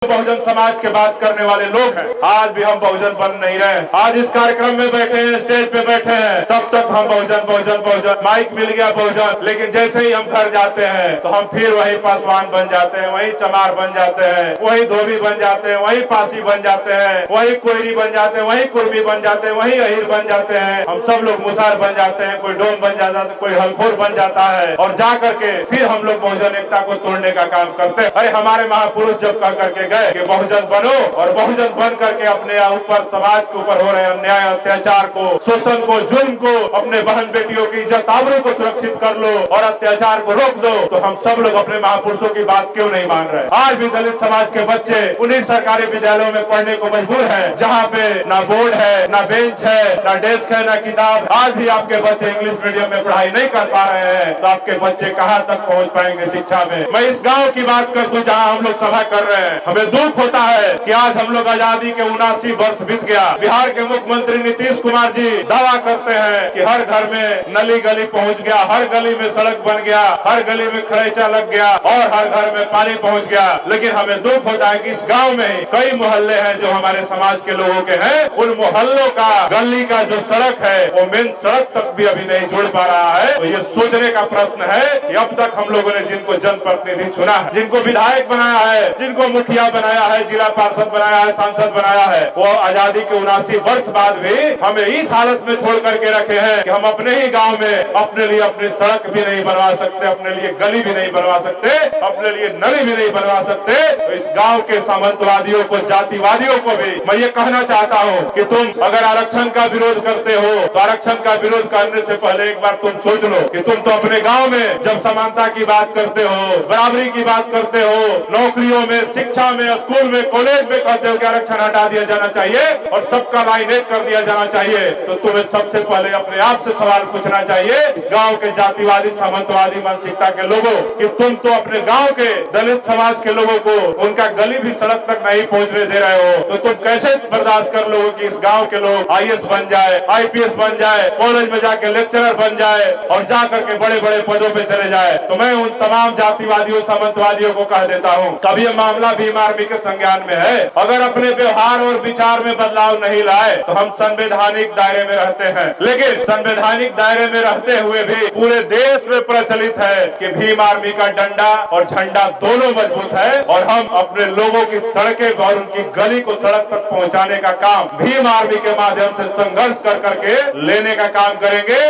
बहुजन समाज के बात करने वाले लोग हैं। आज भी हम बहुजन बन नहीं रहे। आज इस कार्यक्रम में बैठे हैं, स्टेज पे बैठे हैं, तब तक हम बहुजन बहुजन बहुजन, माइक मिल गया बहुजन, लेकिन जैसे ही हम घर जाते हैं तो हम फिर वही पासवान बन जाते हैं, वही चमार बन जाते हैं, वही धोबी बन जाते हैं, वही पासी बन जाते हैं, वही कोयरी बन जाते हैं, वही कुर्मी बन जाते हैं, वही अहिर बन जाते हैं। हम सब लोग मुसार बन जाते हैं, कोई डोम बन जाता है, कोई हलखोर बन जाता है, और जा करके फिर हम लोग बहुजन एकता को तोड़ने का काम करते हैं। अरे हमारे महापुरुष जब कह करके गए कि बहुजन बनो, और बहुजन बन करके अपने ऊपर, समाज के ऊपर हो रहे अन्याय, अत्याचार को, शोषण को, जुल्म को, अपने बहन बेटियों की इज्जत आबरू को सुरक्षित कर लो और अत्याचार को रोक दो, तो हम सब लोग अपने महापुरुषों की बात क्यों नहीं मान रहे? आज भी दलित समाज के बच्चे उन्हीं सरकारी विद्यालयों में पढ़ने को मजबूर हैं, जहाँ पे ना बोर्ड है, ना बेंच है, ना डेस्क है, ना किताब। आज भी आपके बच्चे इंग्लिश मीडियम में पढ़ाई नहीं कर पा रहे हैं, तो आपके बच्चे कहाँ तक पहुँच पाएंगे शिक्षा में? मैं इस गाँव की बात कर दूं जहाँ हम लोग सभा कर रहे हैं। हमें दुख होता है कि आज हम लोग आजादी के 79 वर्ष बीत गया। बिहार के मुख्यमंत्री नीतीश कुमार जी दावा करते हैं कि हर घर में नली गली पहुंच गया, हर गली में सड़क बन गया, हर गली में खड़ेचा लग गया और हर घर में पानी पहुंच गया। लेकिन हमें दुख होता है कि इस गांव में ही कई मोहल्ले हैं जो हमारे समाज के लोगों के हैं, उन मोहल्लों का, गली का जो सड़क है वो मेन सड़क तक भी अभी नहीं जुड़ पा रहा है। तो ये सोचने का प्रश्न है कि अब तक हम लोगों ने जिनको जनप्रतिनिधि चुना है, जिनको विधायक बनाया है, जिनको मुखिया बनाया है, जिला पार्षद बनाया है, सांसद बनाया है, वो आजादी के 79 वर्ष बाद भी हमें इस हालत में छोड़ करके रखे हैं कि हम अपने ही गांव में अपने लिए अपनी सड़क भी नहीं बनवा सकते, अपने लिए गली भी नहीं बनवा सकते, अपने लिए नली भी नहीं बनवा सकते। तो इस गांव के सामंतवादियों को, जातिवादियों को भी मैं ये कहना चाहता हूँ कि तुम अगर आरक्षण का विरोध करते हो तो आरक्षण का विरोध करने से पहले एक बार तुम सोच लो कि तुम तो अपने गाँव में जब समानता की बात करते हो, बराबरी की बात करते हो, नौकरियों में, शिक्षा में, स्कूल में, कॉलेज में कहते हो कि आरक्षण हटा दिया जाना चाहिए और सबका लाइन एक कर दिया जाना चाहिए, तो तुम्हें सबसे पहले अपने आप से सवाल पूछना चाहिए इस गांव के जातिवादी, सामंतवादी मानसिकता के लोगों कि तुम तो अपने गांव के दलित समाज के लोगों को उनका गली भी सड़क तक नहीं पहुंचने दे रहे हो, तो तुम कैसे बर्दाश्त कर लोगे कि इस गांव के लोग IAS बन जाए, IPS बन जाए, कॉलेज में जाके लेक्चरर बन जाए और जा करके बड़े बड़े पदों पे चले जाए? तो मैं उन तमाम जातिवादियों, सामंतवादियों को कह देता हूँ, कभी ये मामला भीम आर्मी के संज्ञान में है। अगर अपने व्यवहार और विचार में बदलाव नहीं लाए तो हम संवैधानिक दायरे में रहते हैं, लेकिन संवैधानिक दायरे में रहते हुए भी पूरे देश में प्रचलित है कि भीम आर्मी का डंडा और झंडा दोनों मजबूत है और हम अपने लोगों की सड़कें और उनकी गली को सड़क तक पहुंचाने का काम भीम आर्मी के माध्यम से संघर्ष कर करके लेने का काम करेंगे।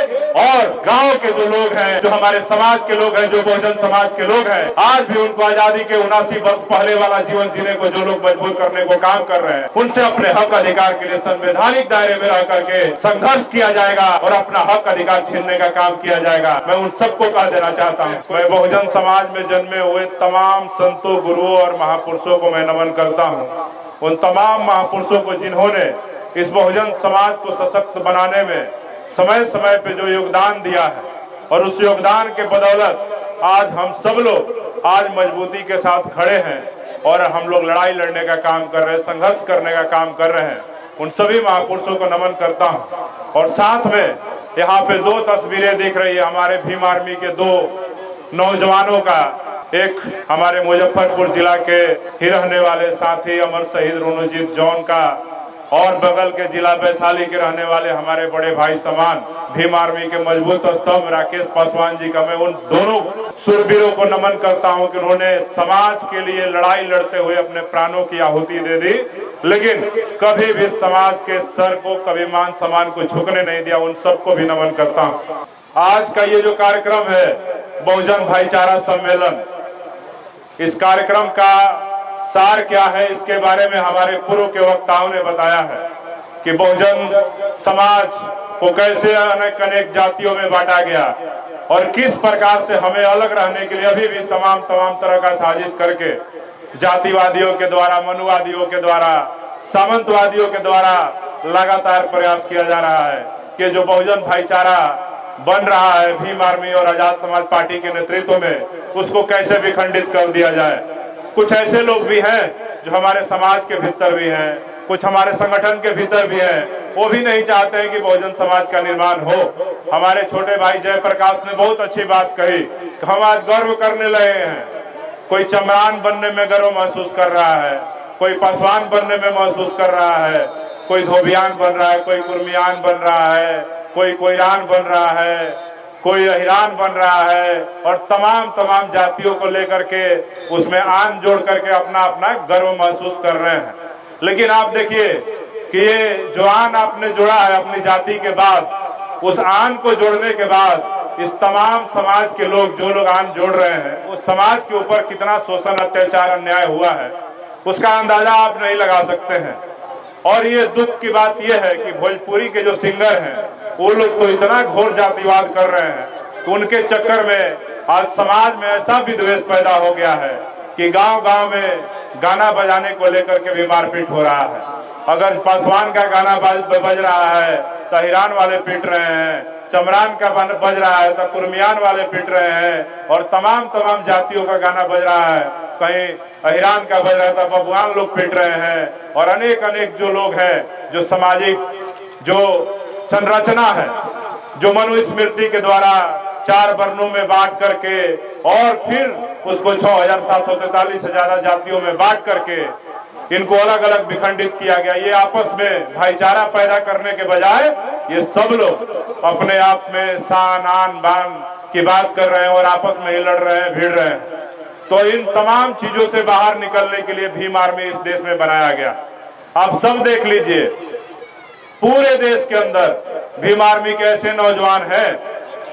और गांव के जो लोग हैं, जो हमारे समाज के लोग हैं, जो बहुजन समाज के लोग हैं, आज भी उनको आजादी के 79 वर्ष पहले वाला जीवन जीने को जो लोग मजबूर करने को काम कर रहे हैं, उनसे अपने हक अधिकार के लिए संवैधानिक दायरे में रह करके संघर्ष किया जाएगा और अपना हक अधिकार छीनने का काम किया जाएगा। मैं उन सबको कह देना चाहता हूँ, मैं बहुजन समाज में जन्मे हुए तमाम संतों, गुरुओं और महापुरुषों को मैं नमन करता हूँ। उन तमाम महापुरुषों को जिन्होंने इस बहुजन समाज को सशक्त बनाने में समय समय पे जो योगदान दिया है, और उस योगदान के बदौलत आज हम सब लोग आज मजबूती के साथ खड़े हैं और हम लोग लड़ाई लड़ने का काम कर रहे हैं, संघर्ष करने का काम कर रहे हैं। उन सभी महापुरुषों को नमन करता हूं। और साथ में यहाँ पे दो तस्वीरें दिख रही है हमारे भीम आर्मी के दो नौजवानों का, एक हमारे मुजफ्फरपुर जिला के ही रहने वाले साथी अमर शहीद रोनोजीत जॉन का, और बगल के जिला वैशाली के रहने वाले हमारे बड़े भाई समान भीम आर्मी के मजबूत स्तंभ राकेश पासवान जी का मैं उन दोनों शूरवीरों को नमन करता हूं कि उन्होंने समाज के लिए लड़ाई लड़ते हुए अपने प्राणों की आहुति दे दी, लेकिन कभी भी समाज के सर को, कभी मान सम्मान को झुकने नहीं दिया। उन सबको भी नमन करता हूं। आज का ये जो कार्यक्रम है बहुजन भाईचारा सम्मेलन, इस कार्यक्रम का सार क्या है, इसके बारे में हमारे पूर्व के वक्ताओं ने बताया है कि बहुजन समाज को कैसे अनेक जातियों में बांटा गया और किस प्रकार से हमें अलग रहने के लिए अभी भी तमाम तरह का साजिश करके जातिवादियों के द्वारा, मनुवादियों के द्वारा, सामंतवादियों के द्वारा लगातार प्रयास किया जा रहा है कि जो बहुजन भाईचारा बन रहा है भीम आर्मी और आजाद समाज पार्टी के नेतृत्व में, उसको कैसे विखंडित कर दिया जाए। कुछ ऐसे लोग भी हैं जो हमारे समाज के भीतर भी हैं, कुछ हमारे संगठन के भीतर भी हैं, वो भी नहीं चाहते हैं कि बहुजन समाज का निर्माण हो। हमारे छोटे भाई जयप्रकाश ने बहुत अच्छी बात कही कि हम आज गर्व करने लगे हैं, कोई चमरान बनने में गर्व महसूस कर रहा है, कोई पासवान बनने में महसूस कर रहा है, कोई धोबियान बन रहा है, कोई कुर्मियान बन रहा है, कोई कोईरान बन रहा है, कोई अहिरान बन रहा है, और तमाम जातियों को लेकर के उसमें आन जोड़ करके अपना अपना गर्व महसूस कर रहे हैं। लेकिन आप देखिए कि ये जो आन आपने जोड़ा है अपनी जाति के बाद, उस आन को जोड़ने के बाद इस तमाम समाज के लोग, जो लोग आन जोड़ रहे हैं, उस समाज के ऊपर कितना शोषण, अत्याचार, अन्याय हुआ है, उसका अंदाजा आप नहीं लगा सकते हैं। और ये दुख की बात यह है कि भोजपुरी के जो सिंगर हैं, वो लोग तो इतना घोर जातिवाद कर रहे हैं कि उनके चक्कर में आज समाज में ऐसा विद्वेष पैदा हो गया है कि गांव-गांव में गाना बजाने को लेकर के भी मारपीट हो रहा है। अगर पासवान का गाना बज रहा है तो अहिरान वाले पीट रहे हैं, चमरान का बज रहा है तो कुर्मियान वाले पीट रहे हैं, और तमाम जातियों का गाना बज रहा है, कहीं अहिरान का बज रहा है तो बबुआन लोग पीट रहे हैं। और अनेक जो लोग हैं, जो सामाजिक जो संरचना है, जो मनुस्मृति के द्वारा 4 वर्णों में बांट करके और फिर उसको 6743 से ज्यादा जातियों में बांट करके इनको अलग अलग विखंडित किया गया। ये आपस में भाईचारा पैदा करने के बजाय ये सब लोग अपने आप में शान, आन, बान की बात कर रहे हैं और आपस में ही लड़ रहे हैं, भिड़ रहे हैं। तो इन तमाम चीजों से बाहर निकलने के लिए भीम आर्मी इस देश में बनाया गया। आप सब देख लीजिए, पूरे देश के अंदर भीम आर्मी के ऐसे नौजवान हैं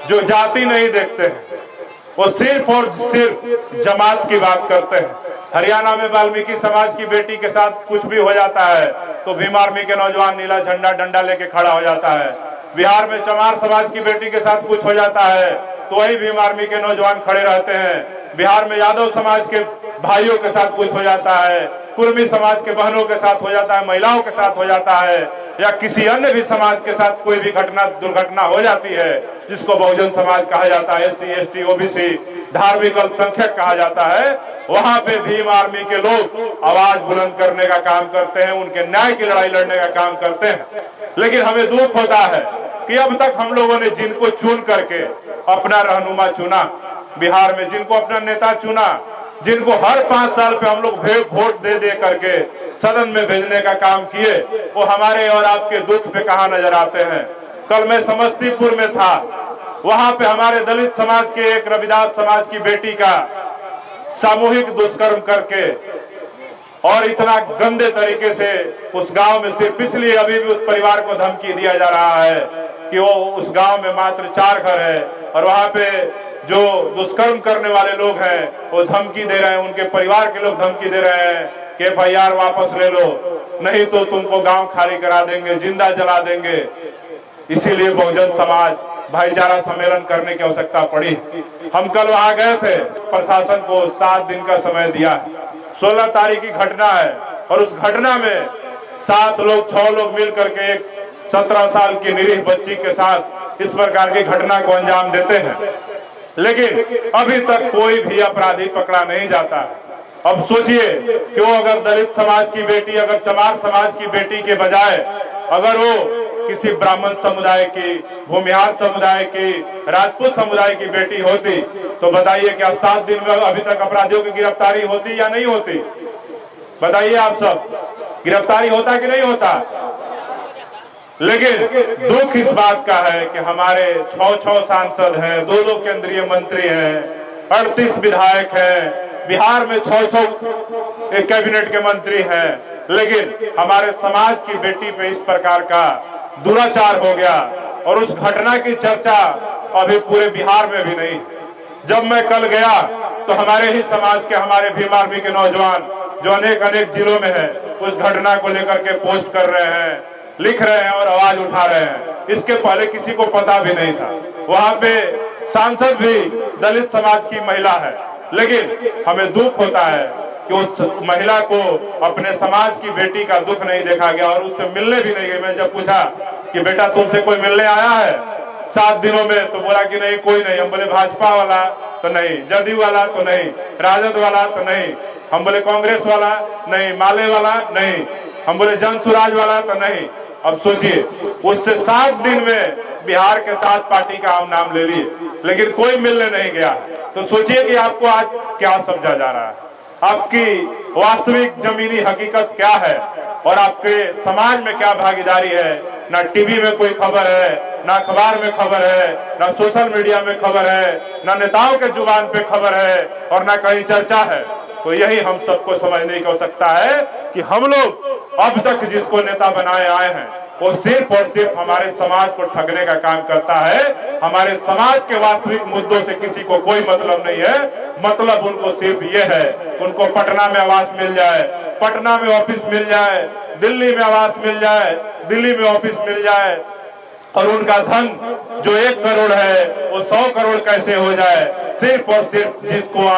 जो जाति नहीं देखते हैं, वो सिर्फ और सिर्फ जमात की बात करते हैं। हरियाणा में वाल्मीकि समाज की बेटी के साथ कुछ भी हो जाता है तो भीम आर्मी के नौजवान नीला झंडा डंडा लेके खड़ा हो जाता है। बिहार में चमार समाज की बेटी के साथ कुछ हो जाता है तो वही भीम आर्मी के नौजवान खड़े रहते हैं। बिहार में यादव समाज के भाइयों के साथ कुछ हो जाता है, कुर्मी समाज के बहनों के साथ हो जाता है, महिलाओं के साथ हो जाता है, या किसी अन्य भी समाज के साथ कोई भी दुर्घटना हो जाती है जिसको बहुजन समाज कहा जाता है, SC, ST, OBC, धार्मिक अल्पसंख्यक कहा जाता है, वहां पे भीम आर्मी के लोग आवाज बुलंद करने का काम करते हैं, उनके न्याय की लड़ाई लड़ने का काम करते हैं। लेकिन हमें दुख होता है कि अब तक हम लोगों ने जिनको चुन करके अपना रहनुमा चुना, बिहार में जिनको अपना नेता चुना, जिनको हर 5 साल पे हम लोग वोट दे करके सदन में भेजने का काम किए, वो हमारे और आपके दुख पे कहां नजर आते हैं। कल मैं समस्तीपुर में था, वहां पे हमारे दलित समाज के एक रविदास समाज की बेटी का सामूहिक दुष्कर्म करके और इतना गंदे तरीके से उस गांव में सिर्फ इसलिए अभी भी उस परिवार को धमकी दिया जा रहा है कि वो उस गांव में मात्र 4 घर है और वहां पे जो दुष्कर्म करने वाले लोग हैं वो धमकी दे रहे हैं, उनके परिवार के लोग धमकी दे रहे हैं कि FIR वापस ले लो, नहीं तो तुमको गांव खाली करा देंगे, जिंदा जला देंगे। इसीलिए बहुजन समाज भाईचारा सम्मेलन करने की आवश्यकता पड़ी। हम कल वहां गए थे, प्रशासन को 7 दिन का समय दिया। 16 तारीख की घटना है और उस घटना में 6 लोग मिल करके एक 17 साल की निरीह बच्ची के साथ इस प्रकार की घटना को अंजाम देते हैं, लेकिन अभी तक कोई भी अपराधी पकड़ा नहीं जाता। अब सोचिए कि वो अगर दलित समाज की बेटी, अगर चमार समाज की बेटी के बजाय अगर वो किसी ब्राह्मण समुदाय की, भूमिहार समुदाय की, राजपूत समुदाय की बेटी होती तो बताइए क्या 7 दिन में अभी तक अपराधियों की गिरफ्तारी होती या नहीं होती? बताइए आप सब, गिरफ्तारी होता कि नहीं होता? लेकिन दुख इस बात का है कि हमारे 6 सांसद हैं, 2 केंद्रीय मंत्री हैं, 38 विधायक हैं, बिहार में 6 कैबिनेट के मंत्री हैं, लेकिन हमारे समाज की बेटी पे इस प्रकार का दुराचार हो गया और उस घटना की चर्चा अभी पूरे बिहार में भी नहीं। जब मैं कल गया तो हमारे ही समाज के, हमारे भीम आर्मी के नौजवान जो अनेक जिलों में है, उस घटना को लेकर के पोस्ट कर रहे हैं, लिख रहे हैं और आवाज उठा रहे हैं। इसके पहले किसी को पता भी नहीं था। वहां पे सांसद भी दलित समाज की महिला है, लेकिन हमें दुख होता है कि उस महिला को अपने समाज की बेटी का दुख नहीं देखा गया और उससे मिलने भी नहीं गए। मैं जब पूछा कि बेटा तुमसे कोई मिलने आया है 7 दिनों में, तो बोला कि नहीं, कोई नहीं। हम बोले भाजपा वाला तो नहीं, जदयू वाला तो नहीं, राजद वाला तो नहीं, हम बोले कांग्रेस वाला नहीं, माले वाला नहीं, हम बोले जन सुराज वाला तो नहीं। अब सोचिए, उससे 7 दिन में बिहार के 7 पार्टी का हम नाम ले लिए, लेकिन कोई मिलने नहीं गया। तो सोचिए कि आपको आज क्या समझा जा रहा है। आपकी वास्तविक जमीनी हकीकत क्या है और आपके समाज में क्या भागीदारी है। ना टीवी में कोई खबर है, ना अखबार में खबर है, ना सोशल मीडिया में खबर है, ना नेताओं के जुबान पे खबर है और ना कहीं चर्चा है। तो यही हम सबको समझने की आवश्यकता है कि हम लोग अब तक जिसको नेता बनाए आए हैं वो सिर्फ और सिर्फ हमारे समाज को ठगने का काम करता है। हमारे समाज के वास्तविक मुद्दों से किसी को कोई मतलब नहीं है। मतलब उनको सिर्फ ये है, उनको पटना में आवास मिल जाए, पटना में ऑफिस मिल जाए, दिल्ली में आवास मिल जाए, दिल्ली में ऑफिस मिल जाए और उनका धन जो 1 करोड़ है वो 100 करोड़ कैसे हो जाए। सिर्फ और सिर्फ जिसको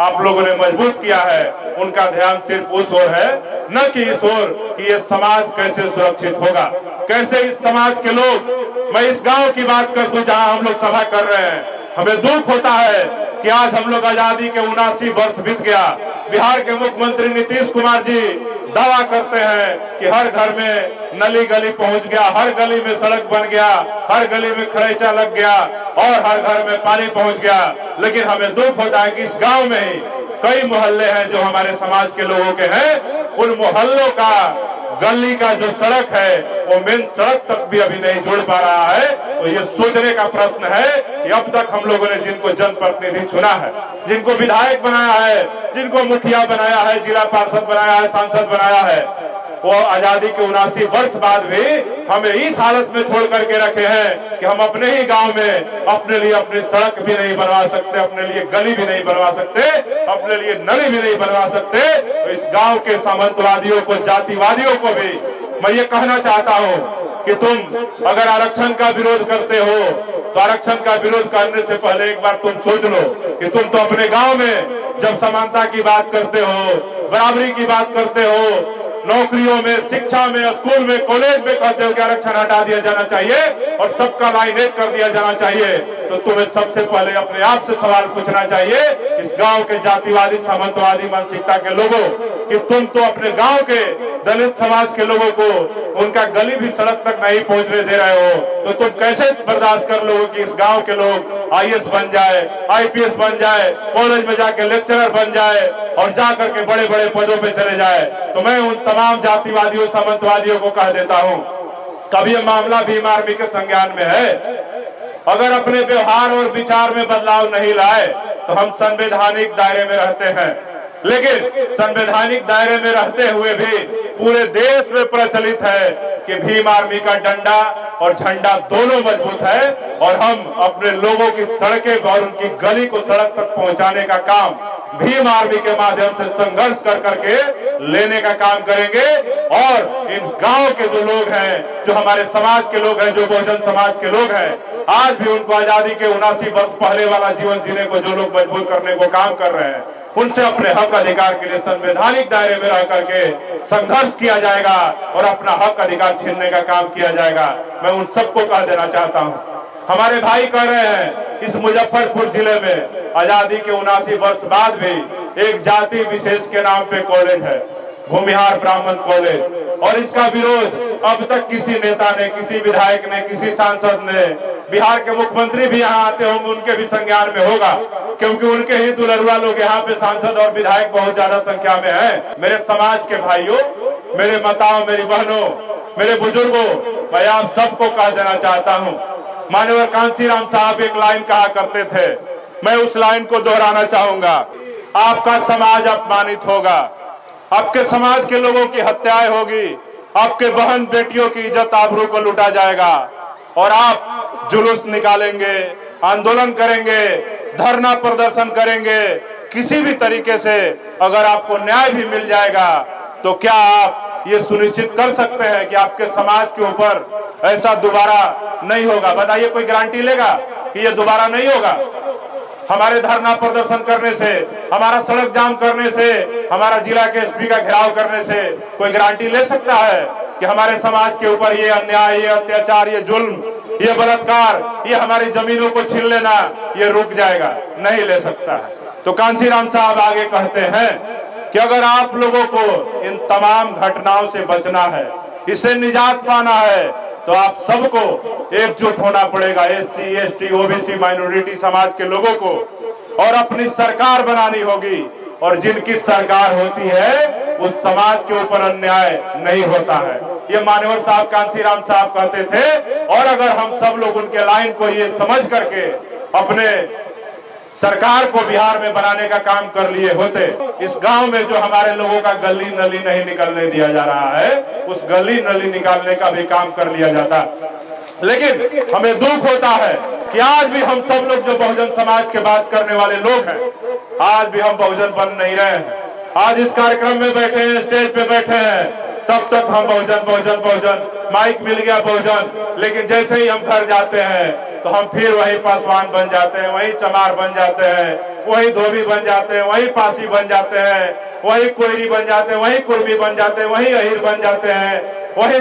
आप लोगों ने मजबूत किया है उनका ध्यान सिर्फ उस ओर है, न कि इस ओर कि ये समाज कैसे सुरक्षित होगा, कैसे इस समाज के लोग। मैं इस गांव की बात कर दूं जहां हम लोग सभा कर रहे हैं। हमें दुख होता है कि आज हम लोग आजादी के 79 वर्ष बीत गया। बिहार के मुख्यमंत्री नीतीश कुमार जी दावा करते हैं कि हर घर में नली गली पहुंच गया, हर गली में सड़क बन गया, हर गली में खड़ेचा लग गया और हर घर में पानी पहुंच गया। लेकिन हमें दुख होता है कि इस गांव में ही कई मोहल्ले हैं जो हमारे समाज के लोगों के हैं। उन मोहल्लों का गली का जो सड़क है वो मेन सड़क तक भी अभी नहीं जुड़ पा रहा है। तो ये सोचने का प्रश्न है कि अब तक हम लोगों ने जिनको जनप्रतिनिधि चुना है, जिनको विधायक बनाया है, जिनको मुखिया बनाया है, जिला पार्षद बनाया है, सांसद बनाया है, वो आजादी के 79 वर्ष बाद भी हमें इस हालत में छोड़ करके रखे हैं कि हम अपने ही गांव में अपने लिए अपनी सड़क भी नहीं बनवा सकते, अपने लिए गली भी नहीं बनवा सकते, अपने लिए नली भी नहीं बनवा सकते। तो इस गांव के सामंतवादियों को, जातिवादियों को भी मैं ये कहना चाहता हूँ कि तुम अगर आरक्षण का विरोध करते हो तो आरक्षण का विरोध करने से पहले एक बार तुम सोच लो कि तुम तो अपने गांव में जब समानता की बात करते हो, बराबरी की बात करते हो, नौकरियों में, शिक्षा में, स्कूल में, कॉलेज में कहते हो कि आरक्षण हटा दिया जाना चाहिए और सबका लाइन एक कर दिया जाना चाहिए, तो तुम्हें सबसे पहले अपने आप से सवाल पूछना चाहिए इस गांव के जातिवादी, सामंतवादी मानसिकता के लोगों कि तुम तो अपने गांव के दलित समाज के लोगों को उनका गली भी सड़क तक नहीं पहुंचने दे रहे हो, तो तुम कैसे बर्दाश्त कर लोगे कि इस गांव के लोग IAS बन जाए, IPS बन जाए, कॉलेज में जाके लेक्चरर बन जाए और जाकर के बड़े बड़े पदों पे चले जाए। तो मैं उन तमाम जातिवादियों, सामंतवादियों को कह देता हूं, कभी यह मामला भीम आर्मी के संज्ञान में है। अगर अपने व्यवहार और विचार में बदलाव नहीं लाए तो हम संवैधानिक दायरे में रहते हैं, लेकिन संवैधानिक दायरे में रहते हुए भी पूरे देश में प्रचलित है कि भीम आर्मी का डंडा और झंडा दोनों मजबूत है और हम अपने लोगों की सड़कें और उनकी गली को सड़क तक पहुंचाने का काम भीम आर्मी के माध्यम से संघर्ष कर करके लेने का काम करेंगे। और इन गांव के जो लोग हैं, जो हमारे समाज के लोग हैं, जो बहुजन समाज के लोग हैं, आज भी उनको आजादी के 79 वर्ष पहले वाला जीवन जीने को जो लोग मजबूर करने को काम कर रहे हैं, उनसे अपने हक अधिकार के लिए संवैधानिक दायरे में रह करके संघर्ष किया जाएगा और अपना हक अधिकार छीनने का काम किया जाएगा। मैं उन सबको कह देना चाहता हूं, हमारे भाई कह रहे हैं इस मुजफ्फरपुर जिले में आजादी के 79 वर्ष बाद भी एक जाति विशेष के नाम पे कॉलेज है, भूमिहार ब्राह्मण कॉलेज, और इसका विरोध अब तक किसी नेता ने, किसी विधायक ने, किसी सांसद ने, बिहार के मुख्यमंत्री भी यहाँ आते होंगे, उनके भी संज्ञान में होगा, क्योंकि उनके ही दुलरुआ लोग यहाँ पे सांसद और विधायक बहुत ज्यादा संख्या में है। मेरे समाज के भाइयों, मेरे माताओं, मेरी बहनों, मेरे बुजुर्गों, मैं आप सबको कह देना चाहता हूँ, माननीय कांशीराम साहब एक लाइन कहा करते थे, मैं उस लाइन को दोहराना चाहूंगा, आपका समाज अपमानित होगा, आपके समाज के लोगों की हत्याएं होगी, आपके बहन बेटियों की इज्जत आबरू को लूटा जाएगा और आप जुलूस निकालेंगे, आंदोलन करेंगे, धरना प्रदर्शन करेंगे, किसी भी तरीके से अगर आपको न्याय भी मिल जाएगा तो क्या आप ये सुनिश्चित कर सकते हैं कि आपके समाज के ऊपर ऐसा दोबारा नहीं होगा? बताइए, कोई गारंटी लेगा कि ये दोबारा नहीं होगा? हमारे धरना प्रदर्शन करने से, हमारा सड़क जाम करने से, हमारा जिला के एसपी का घेराव करने से कोई गारंटी ले सकता है कि हमारे समाज के ऊपर ये अन्याय, ये अत्याचार, ये जुल्म, ये बलात्कार, ये हमारी जमीनों को छीन लेना ये रुक जाएगा? नहीं ले सकता है। तो कांशीराम साहब आगे कहते हैं कि अगर आप लोगों को इन तमाम घटनाओं से बचना है, इससे निजात पाना है, तो आप सबको एकजुट होना पड़ेगा, SC, ST, OBC, माइनॉरिटी समाज के लोगों को, और अपनी सरकार बनानी होगी। और जिनकी सरकार होती है उस समाज के ऊपर अन्याय नहीं होता है। ये मान्यवर साहब कांशीराम साहब कहते थे। और अगर हम सब लोग उनके लाइन को ये समझ करके अपने सरकार को बिहार में बनाने का काम कर लिए होते, इस गांव में जो हमारे लोगों का गली नली नहीं निकलने दिया जा रहा है, उस गली नली निकालने का भी काम कर लिया जाता। लेकिन हमें दुख होता है कि आज भी हम सब लोग जो बहुजन समाज के बात करने वाले लोग हैं, आज भी हम बहुजन बन नहीं रहे हैं। आज इस कार्यक्रम में बैठे हैं, स्टेज पे बैठे हैं, तब तक हम बहुजन बहुजन बहुजन, माइक मिल गया बहुजन, लेकिन जैसे ही हम घर जाते हैं तो हम फिर वही पासवान बन जाते हैं, वही चमार बन जाते हैं, वही धोबी बन जाते हैं, वही पासी बन जाते हैं, वही कोयरी बन जाते हैं, वही कुर्मी बन जाते हैं, वही अहिर बन जाते हैं, वही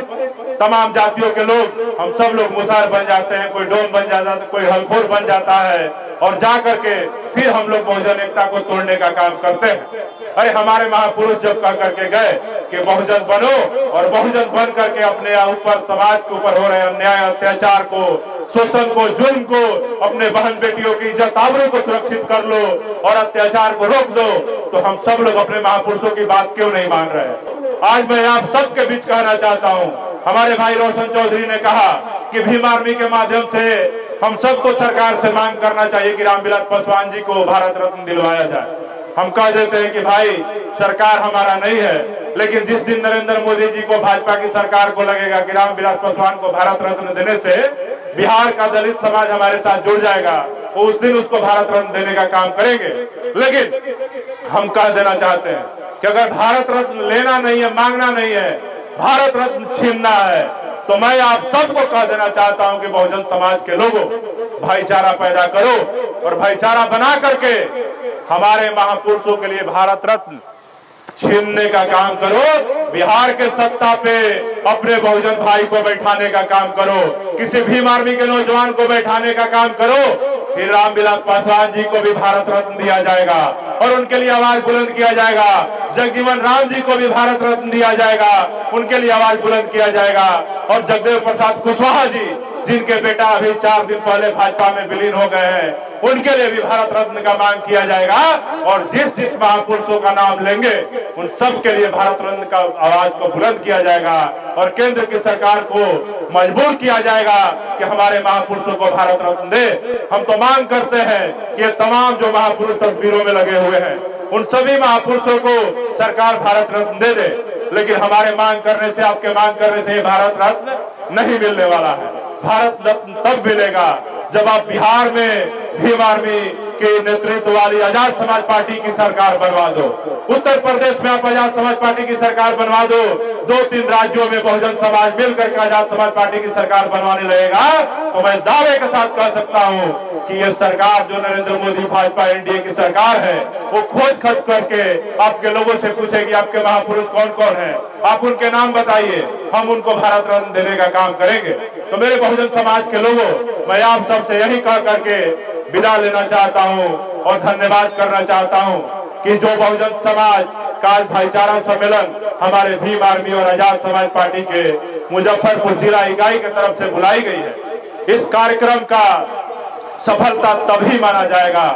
तमाम जातियों के लोग, हम सब लोग मुसार बन जाते हैं, कोई डोम बन जाता है, कोई हलखोर बन जाता है, और जा करके फिर हम लोग बहुजन एकता को तोड़ने का काम करते हैं। अरे हमारे महापुरुष जब कह करके गए कि बहुजन बनो, और बहुजन बन करके अपने ऊपर, समाज के ऊपर हो रहे अन्याय, अत्याचार को, शोषण को, जुल्म को, अपने बहन बेटियों की इज्जत आबरू को सुरक्षित कर लो और अत्याचार को रोक दो, तो हम सब लोग अपने महापुरुषों की बात क्यों नहीं मान रहे? आज मैं आप सबके बीच कहना चाहता हूँ, हमारे भाई रोशन चौधरी ने कहा कि भीम आर्मी के माध्यम से हम सबको सरकार से मांग करना चाहिए कि रामविलास पासवान जी को भारत रत्न दिलवाया जाए। हम कह देते हैं कि भाई सरकार हमारा नहीं है, लेकिन जिस दिन नरेंद्र मोदी जी को, भाजपा की सरकार को लगेगा कि रामविलास पासवान को भारत रत्न देने से बिहार का दलित समाज हमारे साथ जुड़ जाएगा, वो उस दिन उसको भारत रत्न देने का काम करेंगे। लेकिन हम कह देना चाहते हैं कि अगर भारत रत्न लेना नहीं है, मांगना नहीं है, भारत रत्न छीनना है, तो मैं आप सबको कह देना चाहता हूं कि बहुजन समाज के लोगों, भाईचारा पैदा करो और भाईचारा बना करके हमारे महापुरुषों के लिए भारत रत्न छीनने का काम करो। बिहार के सत्ता पे अपने बहुजन भाई को बैठाने का काम करो, किसी भीम आर्मी के नौजवान को बैठाने का काम करो, फिर रामविलास पासवान जी को भी भारत रत्न दिया जाएगा और उनके लिए आवाज बुलंद किया जाएगा। जगजीवन राम जी को भी भारत रत्न दिया जाएगा, उनके लिए आवाज बुलंद किया जाएगा। और जगदेव प्रसाद कुशवाहा जी, जिनके बेटा अभी 4 दिन पहले भाजपा में विलीन हो गए हैं, उनके लिए भी भारत रत्न का मांग किया जाएगा। और जिस जिस महापुरुषों का नाम लेंगे उन सब के लिए भारत रत्न का आवाज को बुलंद किया जाएगा और केंद्र की सरकार को मजबूर किया जाएगा कि हमारे महापुरुषों को भारत रत्न दे। हम तो मांग करते हैं कि तमाम जो महापुरुष तस्वीरों में लगे हुए हैं, उन सभी महापुरुषों को सरकार भारत रत्न दे दे। लेकिन हमारे मांग करने से, आपके मांग करने से भारत रत्न नहीं मिलने वाला है। भारत रत्न तब मिलेगा जब आप बिहार में भीम आर्मी के नेतृत्व वाली आजाद समाज पार्टी की सरकार बनवा दो, उत्तर प्रदेश में आप आजाद समाज पार्टी की सरकार बनवा दो, 2-3 राज्यों में बहुजन समाज मिलकर के आजाद समाज पार्टी की सरकार बनवाने लगेगा, तो मैं दावे के साथ कह सकता हूं कि ये सरकार जो नरेंद्र मोदी भाजपा एनडीए की सरकार है, वो खोज खर्च करके आपके लोगों से पूछेगी आपके महापुरुष कौन कौन है, आप उनके नाम बताइए, हम उनको भारत रत्न देने का काम करेंगे। तो मेरे बहुजन समाज के लोगों, मैं आप सबसे यही कह करके विदा लेना चाहता हूं और धन्यवाद करना चाहता हूं कि जो बहुजन समाज का भाईचारा सम्मेलन हमारे भीम आर्मी और आजाद समाज पार्टी के मुजफ्फरपुर जिला इकाई की तरफ से बुलाई गई है, इस कार्यक्रम का सफलता तभी माना जाएगा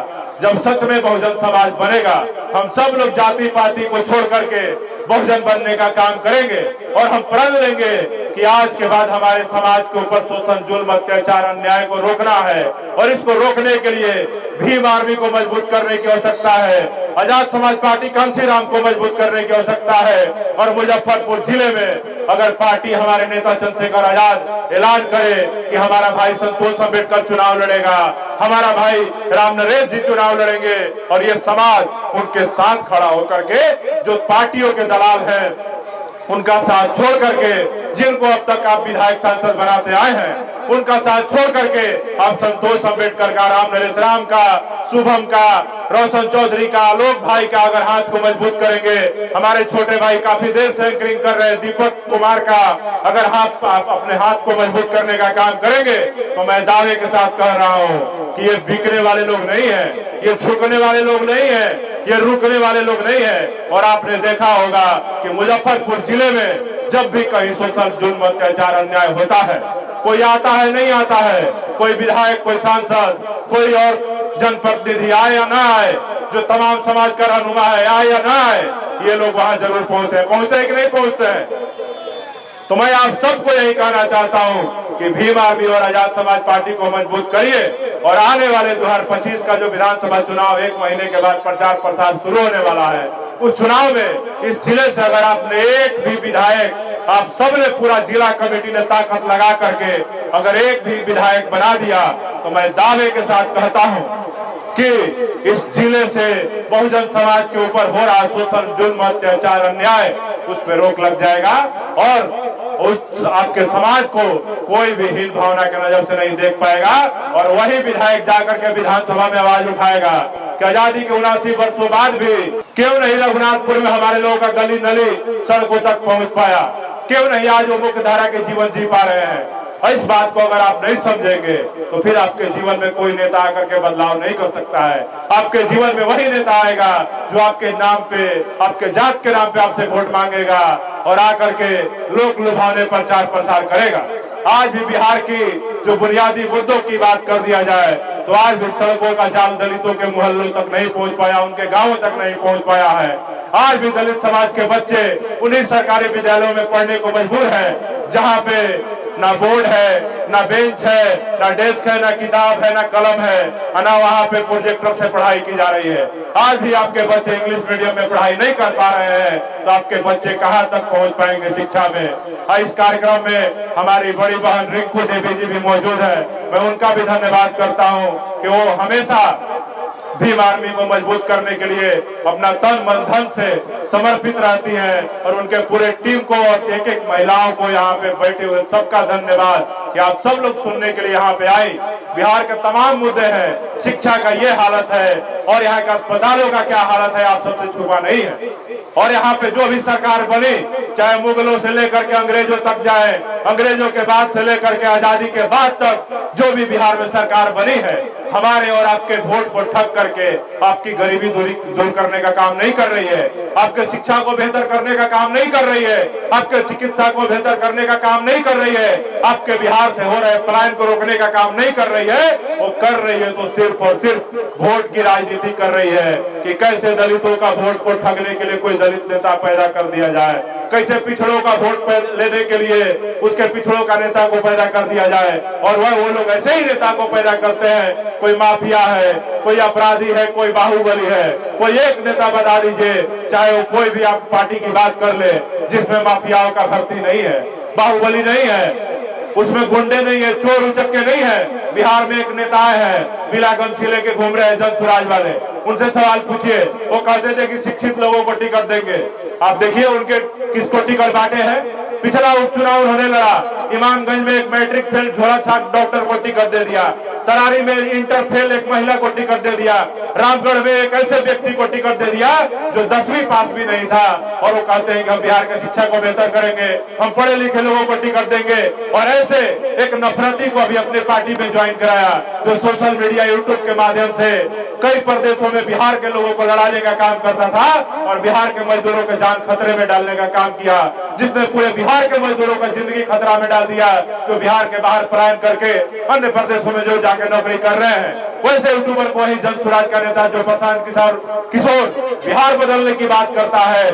जब सच में बहुजन समाज बनेगा। हम सब लोग जाति पाति को छोड़ करके बहुजन बनने का काम करेंगे और हम प्रण लेंगे कि आज के बाद हमारे समाज के ऊपर शोषण, जुल्म, अत्याचार, अन्याय को रोकना है और इसको रोकने के लिए भीम आर्मी को मजबूत करने की आवश्यकता है, आजाद समाज पार्टी कांशीराम को मजबूत करने की आवश्यकता है। और मुजफ्फरपुर जिले में अगर पार्टी, हमारे नेता चंद्रशेखर आजाद ऐलान करे कि हमारा भाई संतोष अम्बेडकर चुनाव लड़ेगा, हमारा भाई राम नरेश जी चुनाव लड़ेंगे और ये समाज उनके साथ खड़ा होकर के, जो पार्टियों के दलाल हैं उनका साथ छोड़ करके, जिनको अब तक आप विधायक सांसद बनाते आए हैं, उनका साथ छोड़ करके आप संतोष अम्बेडकर का, राम नरेश राम का, शुभम का, रोशन चौधरी का, आलोक भाई का अगर हाथ को मजबूत करेंगे, हमारे छोटे भाई काफी देर से एंकरिंग कर रहे दीपक कुमार का अगर अपने हाथ को मजबूत करने का काम करेंगे, तो मैं दावे के साथ कह रहा हूं कि ये बिकने वाले लोग नहीं है, ये झुकने वाले लोग नहीं है, ये रुकने वाले लोग नहीं है। और आपने देखा होगा कि मुजफ्फरपुर जिले में जब भी कहीं शोषण, जुल्म, अत्याचार, अन्याय होता है, कोई आता है नहीं आता है, कोई विधायक, कोई सांसद, कोई और जनप्रतिनिधि आए या ना आए, जो तमाम समाज का रहनुमा है आए या ना आए, ये लोग वहां जरूर पहुंचते हैं कि नहीं पहुंचते हैं। तो मैं आप सबको यही कहना चाहता हूं कि भीम आर्मी और आजाद समाज पार्टी को मजबूत करिए और आने वाले 2025 का जो विधानसभा चुनाव 1 महीने के बाद प्रचार प्रसार शुरू होने वाला है, उस चुनाव में इस जिले से अगर आपने एक भी विधायक, आप सबने पूरा जिला कमेटी ने ताकत लगा करके अगर एक भी विधायक बना दिया, तो मैं दावे के साथ कहता हूं कि इस जिले से बहुजन समाज के ऊपर हो रहा शोषण, जुल्म, अत्याचार, अन्याय, उस पर रोक लग जाएगा और उस आपके समाज को कोई भी हीन भावना की नजर से नहीं देख पाएगा और वही विधायक जाकर के विधानसभा में आवाज उठाएगा कि आजादी के 79 वर्षों बाद भी क्यों नहीं रघुनाथपुर में हमारे लोगों का गली नली सड़कों तक पहुंच पाया, क्यों नहीं आज वो मुख्य धारा के जीवन जी पा रहे हैं। इस बात को अगर आप नहीं समझेंगे तो फिर आपके जीवन में कोई नेता आकर के बदलाव नहीं कर सकता है। आपके जीवन में वही नेता आएगा जो आपके नाम पे, आपके जात के नाम पे आपसे वोट मांगेगा और आकर के लोक लुभावने प्रचार प्रसार करेगा। आज भी बिहार की जो बुनियादी मुद्दों की बात कर दिया जाए तो आज भी सड़कों का जाल दलितों के मोहल्लों तक नहीं पहुंच पाया, उनके गांवों तक नहीं पहुंच पाया है। आज भी दलित समाज के बच्चे उन्हीं सरकारी विद्यालयों में पढ़ने को मजबूर है जहां पे ना बोर्ड है, ना बेंच है, ना डेस्क है, ना किताब है, ना कलम है, ना वहाँ पे प्रोजेक्टर से पढ़ाई की जा रही है। आज भी आपके बच्चे इंग्लिश मीडियम में पढ़ाई नहीं कर पा रहे हैं तो आपके बच्चे कहाँ तक पहुँच पाएंगे शिक्षा में। इस कार्यक्रम में हमारी बड़ी बहन रिंकू देवी जी भी मौजूद है, मैं उनका भी धन्यवाद करता हूँ कि वो हमेशा भीम आर्मी को मजबूत करने के लिए अपना तन मन धन से समर्पित रहती हैं और उनके पूरे टीम को और एक एक महिलाओं को यहाँ पे बैठे हुए सबका धन्यवाद कि आप सब लोग सुनने के लिए यहाँ पे आई। बिहार के तमाम मुद्दे हैं, शिक्षा का ये हालत है और यहाँ के अस्पतालों का क्या हालत है आप सबसे छुपा नहीं है। और यहाँ पे जो भी सरकार बनी, चाहे मुगलों से लेकर के अंग्रेजों तक जाए, अंग्रेजों के बाद से लेकर के आजादी के बाद तक जो भी बिहार में सरकार बनी है, हमारे और आपके वोट को ठग करके आपकी गरीबी दूर करने का काम नहीं कर रही है, आपके शिक्षा को बेहतर करने का काम नहीं कर रही है, आपके चिकित्सा को बेहतर करने का काम नहीं कर रही है, आपके बिहार से हो रहे पलायन को रोकने का काम नहीं कर रही है। वो कर रही है तो सिर्फ और सिर्फ वोट की राजनीति कर रही है कि कैसे दलितों का वोट को ठगने के लिए कोई दलित नेता पैदा कर दिया जाए, कैसे पिछड़ों का वोट लेने के लिए उसके पिछड़ों का नेता को पैदा कर दिया जाए। और वो लोग ऐसे ही नेता को पैदा करते हैं, कोई माफिया है, कोई अपराधी है, कोई बाहुबली है, कोई एक नेता बता दीजिए, चाहे वो कोई भी आप पार्टी की बात कर ले जिसमें माफियाओं का भर्ती नहीं है, बाहुबली नहीं है, उसमें गुंडे नहीं है, चोर उचक्के नहीं है। बिहार में एक नेता है बिला गमछी लेके घूम रहे हैं जनसुराज वाले, उनसे सवाल पूछिए, वो कहते थे कि शिक्षित लोगों को टिकट देंगे। आप देखिए उनके किसको टिकट बांटे हैं। पिछला उपचुनाव उन्होंने लड़ा, इमामगंज में एक मैट्रिक फेल झोला छाप डॉक्टर को टिकट दे दिया, तरारी में इंटर फेल एक महिला को टिकट दे दिया, रामगढ़ में एक ऐसे व्यक्ति को टिकट दे दिया जो 10वीं पास भी नहीं था और वो कहते हैं कि हम बिहार की शिक्षा को बेहतर करेंगे, हम पढ़े लिखे लोगों को टिकट देंगे। और ऐसे एक नफरती को अभी अपने पार्टी में ज्वाइन कराया जो सोशल मीडिया यूट्यूब के माध्यम से कई प्रदेशों में बिहार के लोगों को लड़ाने का काम करता था और बिहार के मजदूरों के जान खतरे में डालने का काम किया, जिसने पूरे बिहार के मजदूरों का जिंदगी खतरा में डाल दिया, जो बिहार के बाहर पलायन करके अन्य प्रदेशों में जो जाके नौकरी कर रहे हैं। वैसे यूट्यूबर को ही जनसुराज का नेता जो प्रशांत किशोर बिहार बदलने की बात करता है,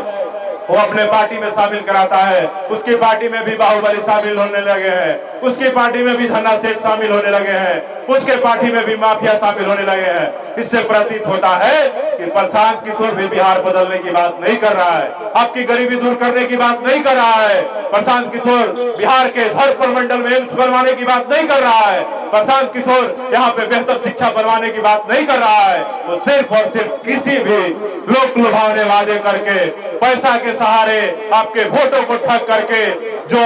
वो अपने पार्टी में शामिल कराता है, उसकी पार्टी में भी बाहुबली शामिल होने लगे हैं, उसकी पार्टी में भी धन्ना सेठ शामिल होने लगे हैं, उसके पार्टी में भी माफिया शामिल होने लगे हैं। इससे प्रतीत होता है कि प्रशांत किशोर भी बिहार बदलने की बात नहीं कर रहा है, आपकी गरीबी दूर करने की बात नहीं कर रहा है। प्रशांत किशोर बिहार के हर प्रमंडल में एम्स बनवाने की बात नहीं कर रहा है, प्रशांत किशोर यहाँ पे बेहतर शिक्षा बनवाने की बात नहीं कर रहा है। वो सिर्फ और सिर्फ किसी भी लोक लुभावने वादे करके, पैसा के सहारे आपके वोटों को ठग करके, जो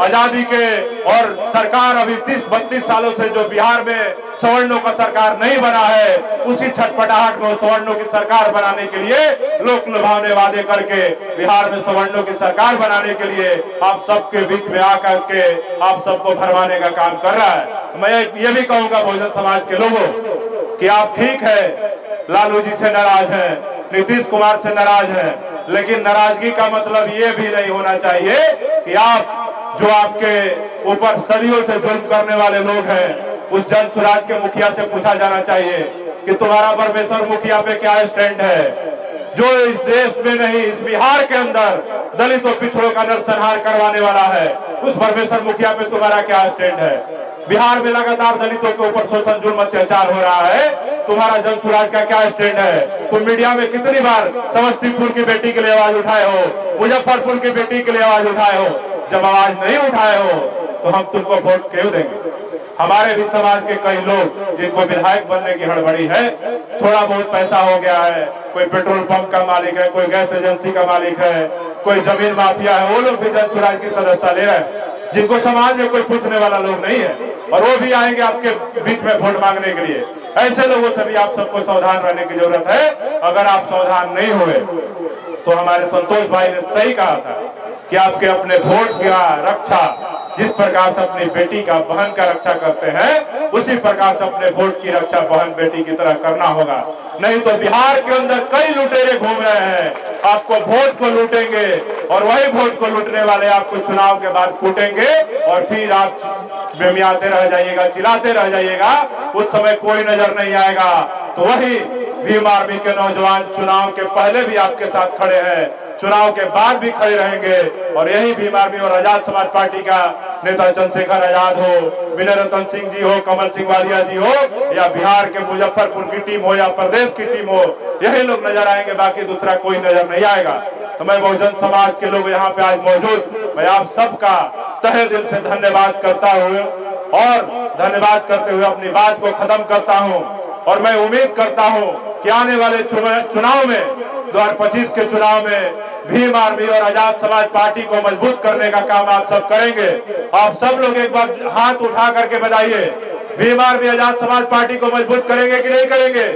आजादी के और सरकार अभी 30-32 सालों से जो बिहार में सवर्णों का सरकार नहीं बना है, उसी छटपटाहट में सवर्णों की सरकार बनाने के लिए लोक लुभावने वादे करके बिहार में सवर्णों की सरकार बनाने के लिए आप सबके बीच में आकर के आप सबको भरमाने का काम कर रहा है। मैं ये भी कहूंगा बहुजन समाज के लोगों कि आप ठीक है लालू जी से नाराज हैं, नीतीश कुमार से नाराज हैं, लेकिन नाराजगी का मतलब ये भी नहीं होना चाहिए कि आप जो आपके ऊपर सदियों से जुल्म करने वाले लोग हैं, उस जन सुराज के मुखिया से पूछा जाना चाहिए कि तुम्हारा परमेश्वर मुखिया पे क्या स्टैंड है, जो इस देश में नहीं इस बिहार के अंदर दलितों पिछड़ों का नरसंहार करवाने वाला है। उस परमेश्वर मुखिया पे तुम्हारा क्या स्टैंड है? बिहार में लगातार दलितों के ऊपर शोषण जुल्म अत्याचार हो रहा है, तुम्हारा जन सुराज का क्या स्टैंड है? तुम मीडिया में कितनी बार समस्तीपुर की बेटी के लिए आवाज उठाए हो, मुजफ्फरपुर की बेटी के लिए आवाज उठाए हो? जब आवाज नहीं उठाए हो तो हम तुमको वोट क्यों देंगे? हमारे भी समाज के कई लोग जिनको विधायक बनने की हड़बड़ी है, थोड़ा बहुत पैसा हो गया है, कोई पेट्रोल पंप का मालिक है, कोई गैस एजेंसी का मालिक है, कोई जमीन माफिया है, वो लोग भी जन सुराज की सदस्यता ले रहे हैं, जिनको समाज में कोई पूछने वाला लोग नहीं है, और वो भी आएंगे आपके बीच में वोट मांगने के लिए। ऐसे लोगों से भी आप सबको सावधान रहने की जरूरत है। अगर आप सावधान नहीं हुए तो हमारे संतोष भाई ने सही कहा था कि आपके अपने वोट का रक्षा जिस प्रकार से अपनी बेटी का बहन का रक्षा करते हैं, उसी प्रकार से अपने वोट की रक्षा बहन बेटी की तरह करना होगा। नहीं तो बिहार के अंदर कई लुटेरे घूम रहे हैं, आपको वोट को लूटेंगे और वही वोट को लूटने वाले आपको चुनाव के बाद कूटेंगे और फिर आप बेमियाते रह जाइएगा, चिल्लाते रह जाइएगा। उस समय कोई नजर नहीं आएगा। तो वही भीम आर्मी के नौजवान चुनाव के पहले भी आपके साथ खड़े हैं, चुनाव के बाद भी खड़े रहेंगे। और यही भीम आर्मी और आजाद समाज पार्टी का नेता चंद्रशेखर आजाद हो, विनय रतन सिंह जी हो, कमल सिंह वालिया जी हो, या बिहार के मुजफ्फरपुर की टीम हो, या प्रदेश की टीम हो, यही लोग नजर आएंगे, बाकी दूसरा कोई नजर नहीं आएगा। तो मैं बहुजन समाज के लोग यहाँ पे आज मौजूद, मैं आप सबका तहे दिल से धन्यवाद करता हुए और धन्यवाद करते हुए अपनी बात को खत्म करता हूँ। और मैं उम्मीद करता हूँ कि आने वाले चुनाव में 2025 के चुनाव में भीम आर्मी और आजाद समाज पार्टी को मजबूत करने का काम आप सब करेंगे। आप सब लोग एक बार हाथ उठा करके बताइए, भीम आर्मी आजाद समाज पार्टी को मजबूत करेंगे कि नहीं करेंगे?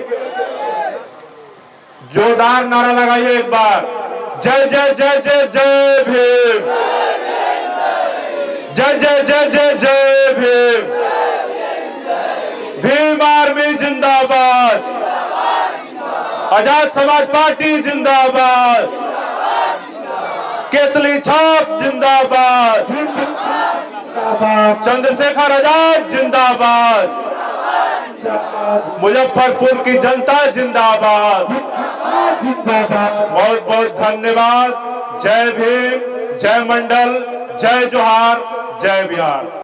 जोरदार नारा लगाइए एक बार, जय जय जय जय जय भीम, जय जय जय जय जय भीम, भीम आर्मी जिंदाबाद, आजाद समाज पार्टी जिंदाबाद, केतली छाप जिंदाबाद, चंद्रशेखर आजाद जिंदाबाद, मुजफ्फरपुर की जनता जिंदाबाद। बहुत बहुत धन्यवाद। जय भीम, जय मंडल, जय जोहार, जय बिहार।